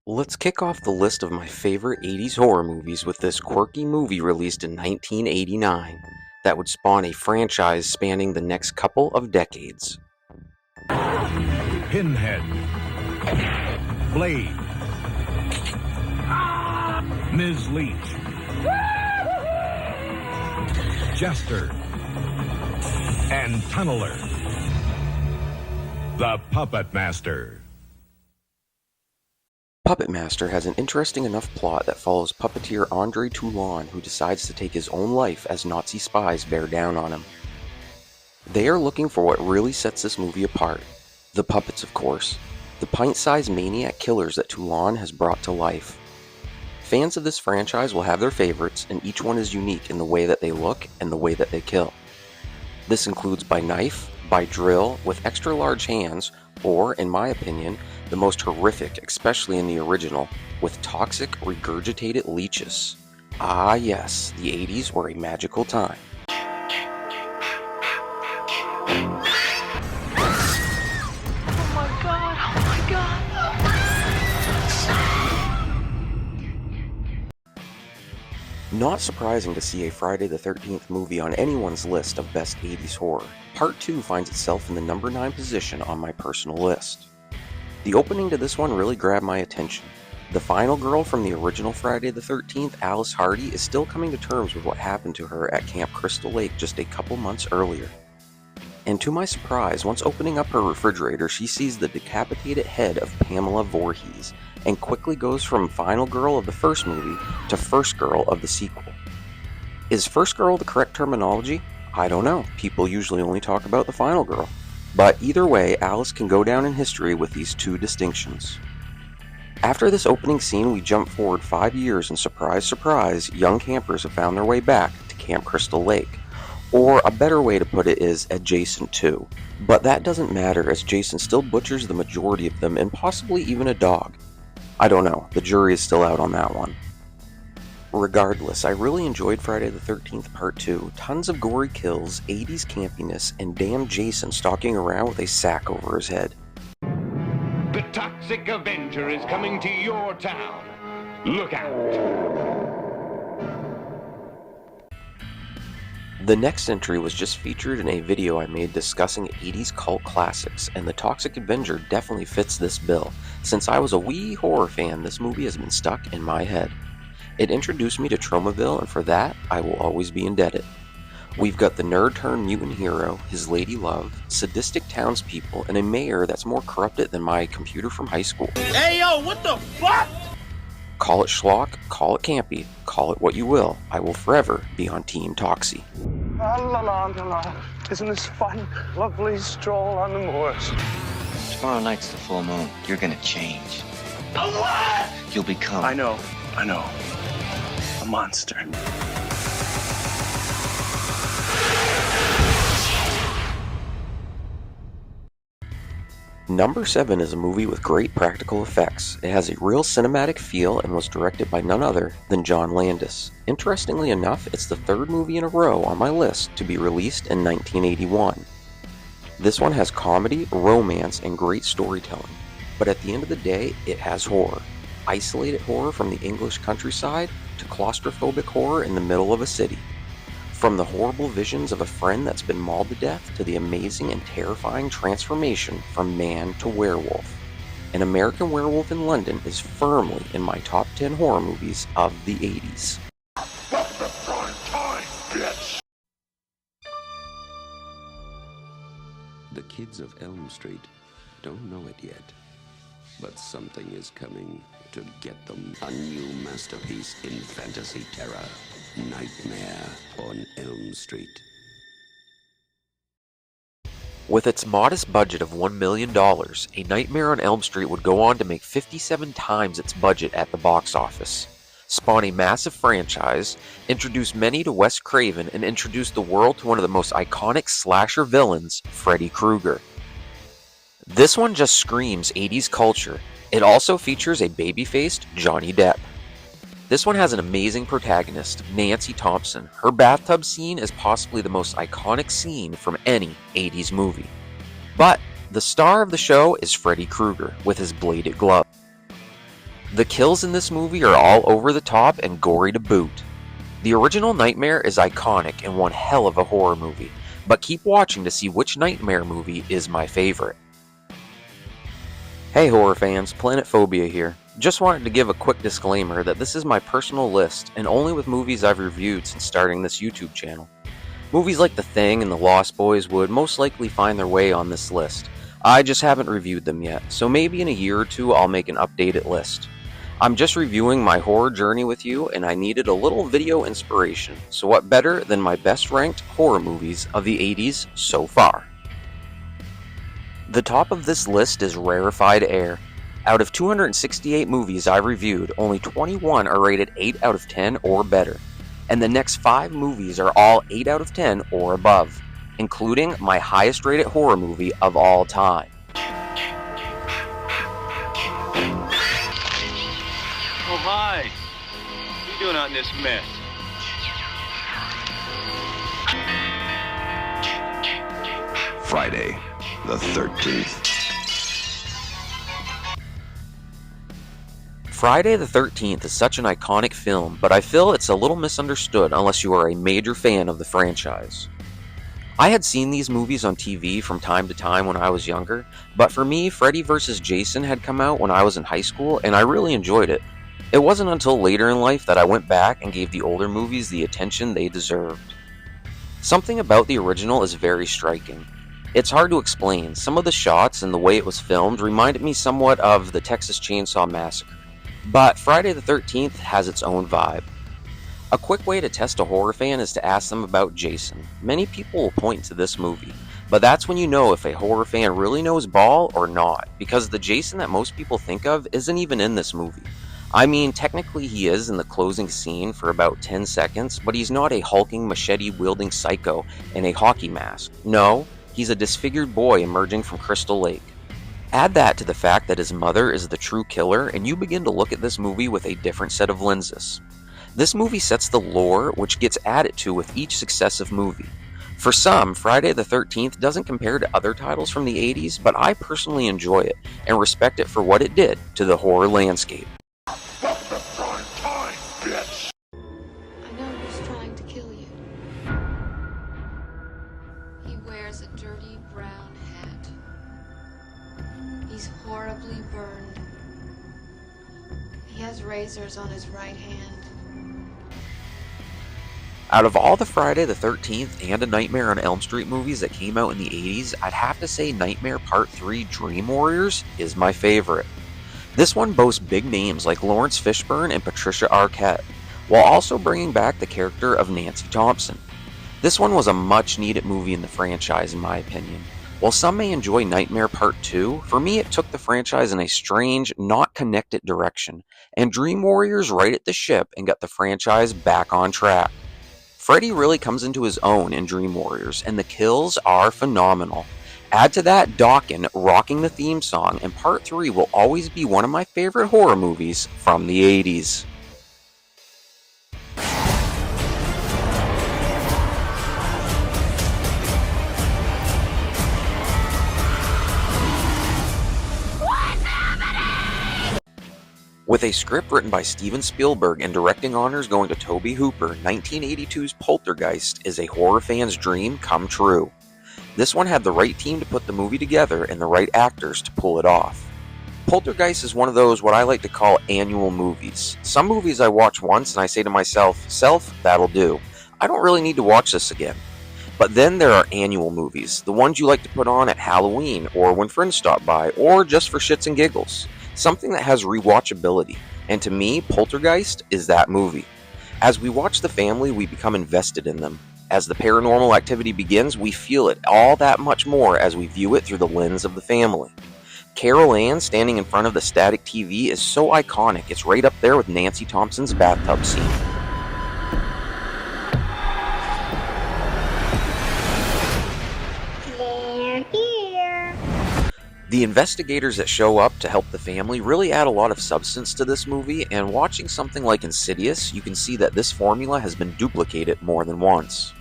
Let's kick off the list of my favorite 80s horror movies with this quirky movie released in 1989 that would spawn a franchise spanning the next couple of decades. Pinhead, Blade, Ms. Leach, Jester, and Tunneler. The Puppet Master. Puppet Master has an interesting enough plot that follows puppeteer Andre Toulon, who decides to take his own life as Nazi spies bear down on him. They are looking for what really sets this movie apart. The puppets, of course. The pint-sized maniac killers that Toulon has brought to life. Fans of this franchise will have their favorites, and each one is unique in the way that they look and the way that they kill. This includes by knife, by drill, with extra large hands, or, in my opinion, the most horrific, especially in the original, with toxic, regurgitated leeches. Ah yes, the 80s were a magical time. Oh my god, oh my god. Not surprising to see a Friday the 13th movie on anyone's list of best 80s horror. Part 2 finds itself in the number 9 position on my personal list. The opening to this one really grabbed my attention. The final girl from the original Friday the 13th, Alice Hardy, is still coming to terms with what happened to her at Camp Crystal Lake just a couple months earlier. And to my surprise, once opening up her refrigerator, she sees the decapitated head of Pamela Voorhees, and quickly goes from final girl of the first movie to first girl of the sequel. Is first girl the correct terminology? I don't know. People usually only talk about the final girl. But either way, Alice can go down in history with these two distinctions. After this opening scene, we jump forward 5 years, and surprise, surprise, young campers have found their way back to Camp Crystal Lake. Or a better way to put it is adjacent to. But that doesn't matter, as Jason still butchers the majority of them, and possibly even a dog. I don't know, the jury is still out on that one. Regardless, I really enjoyed Friday the 13th Part 2. Tons of gory kills, 80s campiness, and damn Jason stalking around with a sack over his head. The Toxic Avenger is coming to your town. Look out! The next entry was just featured in a video I made discussing 80s cult classics, and the Toxic Avenger definitely fits this bill. Since I was a wee horror fan, this movie has been stuck in my head. It introduced me to Tromaville, and for that, I will always be indebted. We've got the nerd-turned-mutant hero, his lady love, sadistic townspeople, and a mayor that's more corrupted than my computer from high school. Hey yo, what the fuck? Call it schlock, call it campy, call it what you will. I will forever be on Team Toxie. La la la la la. Isn't this fun? Lovely stroll on the moors. Tomorrow night's the full moon. You're gonna change. A what? You'll become. I know. A monster. Number 7 is a movie with great practical effects. It has a real cinematic feel and was directed by none other than John Landis. Interestingly enough, it's the third movie in a row on my list to be released in 1981. This one has comedy, romance, and great storytelling. But at the end of the day, it has horror. Isolated horror from the English countryside to claustrophobic horror in the middle of a city. From the horrible visions of a friend that's been mauled to death to the amazing and terrifying transformation from man to werewolf. An American Werewolf in London is firmly in my top 10 horror movies of the 80s. The kids of Elm Street don't know it yet, but something is coming to get them. A new masterpiece in fantasy terror. Nightmare on Elm Street. With its modest budget of $1 million, A Nightmare on Elm Street would go on to make 57 times its budget at the box office, spawn a massive franchise, introduce many to Wes Craven, and introduce the world to one of the most iconic slasher villains, Freddy Krueger. This one just screams 80s culture. It also features a baby-faced Johnny Depp. This one has an amazing protagonist, Nancy Thompson. Her bathtub scene is possibly the most iconic scene from any 80s movie. But the star of the show is Freddy Krueger with his bladed glove. The kills in this movie are all over the top and gory to boot. The original Nightmare is iconic and one hell of a horror movie, but keep watching to see which Nightmare movie is my favorite. Hey horror fans, Planet Phobia here. Just wanted to give a quick disclaimer that this is my personal list and only with movies I've reviewed since starting this YouTube channel. Movies like The Thing and The Lost Boys would most likely find their way on this list. I just haven't reviewed them yet, so maybe in a year or two I'll make an updated list. I'm just reviewing my horror journey with you and I needed a little video inspiration, so what better than my best ranked horror movies of the 80s so far. The top of this list is rarefied air. Out of 268 movies I reviewed, only 21 are rated 8 out of 10 or better, and the next 5 movies are all 8 out of 10 or above, including my highest rated horror movie of all time. Oh, hi. What are you doing out in this mess? Friday the 13th. Friday the 13th is such an iconic film, but I feel it's a little misunderstood unless you are a major fan of the franchise. I had seen these movies on TV from time to time when I was younger, but for me, Freddy vs. Jason had come out when I was in high school and I really enjoyed it. It wasn't until later in life that I went back and gave the older movies the attention they deserved. Something about the original is very striking. It's hard to explain. Some of the shots and the way it was filmed reminded me somewhat of the Texas Chainsaw Massacre, but Friday the 13th has its own vibe. A quick way to test a horror fan is to ask them about Jason. Many people will point to this movie, but that's when you know if a horror fan really knows ball or not, because the Jason that most people think of isn't even in this movie. I mean, technically he is in the closing scene for about 10 seconds, but he's not a hulking, machete-wielding psycho in a hockey mask. No, he's a disfigured boy emerging from Crystal Lake. Add that to the fact that his mother is the true killer, and you begin to look at this movie with a different set of lenses. This movie sets the lore, which gets added to with each successive movie. For some, Friday the 13th doesn't compare to other titles from the 80s, but I personally enjoy it, and respect it for what it did to the horror landscape. I know who's trying to kill you. He wears a dirty brown hat. He's horribly burned. He has razors on his right hand. Out of all the Friday the 13th and A Nightmare on Elm Street movies that came out in the 80s, I'd have to say Nightmare Part 3 Dream Warriors is my favorite. This one boasts big names like Lawrence Fishburne and Patricia Arquette, while also bringing back the character of Nancy Thompson. This one was a much needed movie in the franchise in my opinion. While some may enjoy Nightmare Part 2, for me it took the franchise in a strange, not connected direction, and Dream Warriors righted the ship and got the franchise back on track. Freddy really comes into his own in Dream Warriors, and the kills are phenomenal. Add to that Dawkins rocking the theme song, and Part 3 will always be one of my favorite horror movies from the 80s. With a script written by Steven Spielberg and directing honors going to Tobe Hooper, 1982's Poltergeist is a horror fan's dream come true. This one had the right team to put the movie together and the right actors to pull it off. Poltergeist is one of those what I like to call annual movies. Some movies I watch once and I say to myself, "Self, that'll do. I don't really need to watch this again." But then there are annual movies, the ones you like to put on at Halloween or when friends stop by or just for shits and giggles. Something that has rewatchability, and to me, Poltergeist is that movie. As we watch the family, we become invested in them. As the paranormal activity begins, we feel it all that much more as we view it through the lens of the family. Carol Ann standing in front of the static TV is so iconic, it's right up there with Nancy Thompson's bathtub scene. They're here. The investigators that show up to help the family really add a lot of substance to this movie, and watching something like Insidious, you can see that this formula has been duplicated more than once.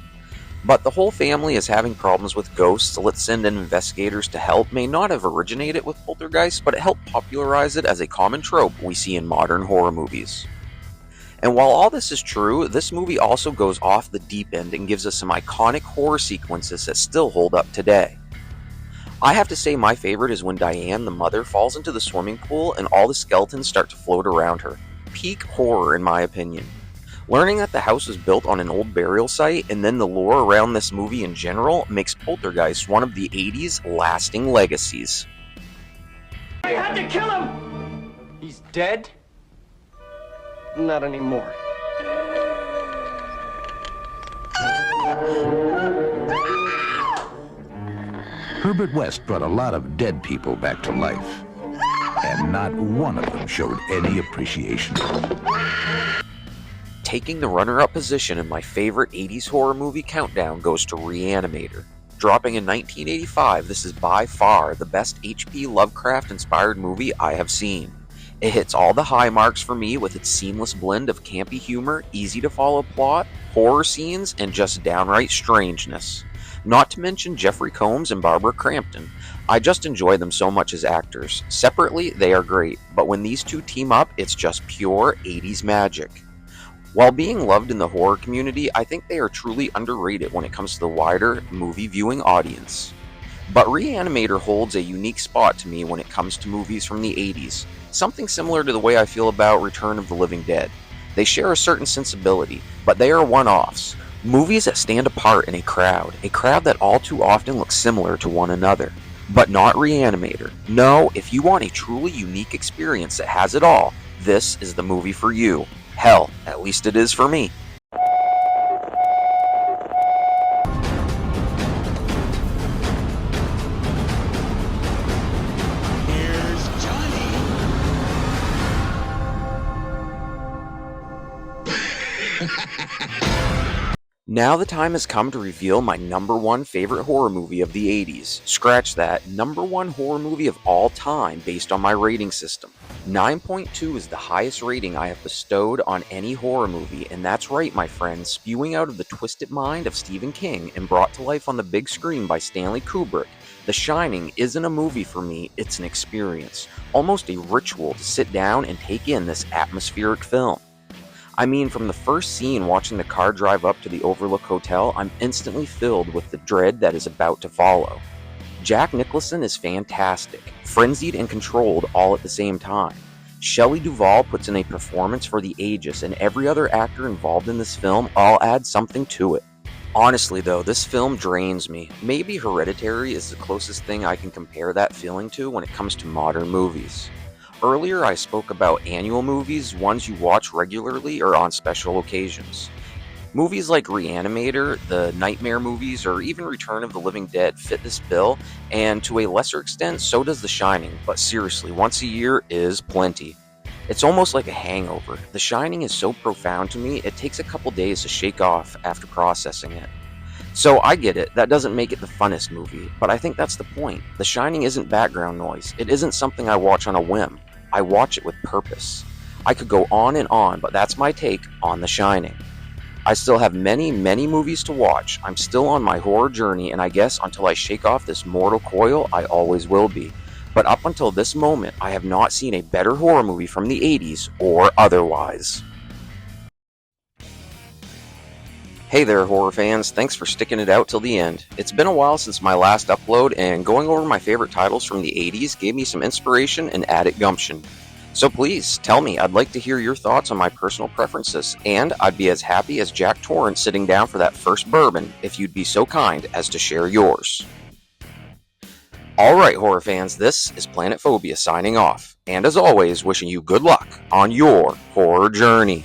But the whole family is having problems with ghosts, so let's send in investigators to help may not have originated with poltergeist, but it helped popularize it as a common trope we see in modern horror movies. And while all this is true, this movie also goes off the deep end and gives us some iconic horror sequences that still hold up today. I have to say my favorite is when Diane, the mother, falls into the swimming pool and all the skeletons start to float around her. Peak horror in my opinion. Learning that the house was built on an old burial site and then the lore around this movie in general makes Poltergeist one of the 80s lasting legacies. I had to kill him! He's dead? Not anymore. Herbert West brought a lot of dead people back to life, and not one of them showed any appreciation. Taking the runner-up position in my favorite 80s horror movie countdown goes to Reanimator. Dropping in 1985, this is by far the best H.P. Lovecraft-inspired movie I have seen. It hits all the high marks for me with its seamless blend of campy humor, easy-to-follow plot, horror scenes, and just downright strangeness. Not to mention Jeffrey Combs and Barbara Crampton. I just enjoy them so much as actors. Separately, they are great, but when these two team up, it's just pure 80s magic. While being loved in the horror community, I think they are truly underrated when it comes to the wider movie viewing audience. But Reanimator holds a unique spot to me when it comes to movies from the 80s, something similar to the way I feel about Return of the Living Dead. They share a certain sensibility, but they are one-offs. Movies that stand apart in a crowd that all too often looks similar to one another. But not Reanimator. No, if you want a truly unique experience that has it all, this is the movie for you. Hell, at least it is for me. Here's Johnny. Now the time has come to reveal my number one favorite horror movie of the 80s. Scratch that, number one horror movie of all time based on my rating system. 9.2 is the highest rating I have bestowed on any horror movie, and that's right, my friends, spewing out of the twisted mind of Stephen King and brought to life on the big screen by Stanley Kubrick. The Shining isn't a movie for me, it's an experience. Almost a ritual to sit down and take in this atmospheric film. I mean, from the first scene watching the car drive up to the Overlook Hotel, I'm instantly filled with the dread that is about to follow. Jack Nicholson is fantastic, frenzied and controlled all at the same time. Shelley Duvall puts in a performance for the ages, and every other actor involved in this film all adds something to it. Honestly though, this film drains me. Maybe Hereditary is the closest thing I can compare that feeling to when it comes to modern movies. Earlier I spoke about annual movies, ones you watch regularly or on special occasions. Movies like Reanimator, the Nightmare movies, or even Return of the Living Dead fit this bill, and to a lesser extent so does The Shining, but seriously, once a year is plenty. It's almost like a hangover. The Shining is so profound to me, it takes a couple days to shake off after processing it. So I get it, that doesn't make it the funnest movie, but I think that's the point. The Shining isn't background noise. It isn't something I watch on a whim. I watch it with purpose. I could go on and on, but that's my take on The Shining. I still have many, many movies to watch. I'm still on my horror journey, and I guess until I shake off this mortal coil, I always will be. But up until this moment, I have not seen a better horror movie from the 80s or otherwise. Hey there, horror fans. Thanks for sticking it out till the end. It's been a while since my last upload, and going over my favorite titles from the 80s gave me some inspiration and added gumption. So please, tell me, I'd like to hear your thoughts on my personal preferences, and I'd be as happy as Jack Torrance sitting down for that first bourbon if you'd be so kind as to share yours. Alright, horror fans, this is Planet Phobia signing off, and as always, wishing you good luck on your horror journey.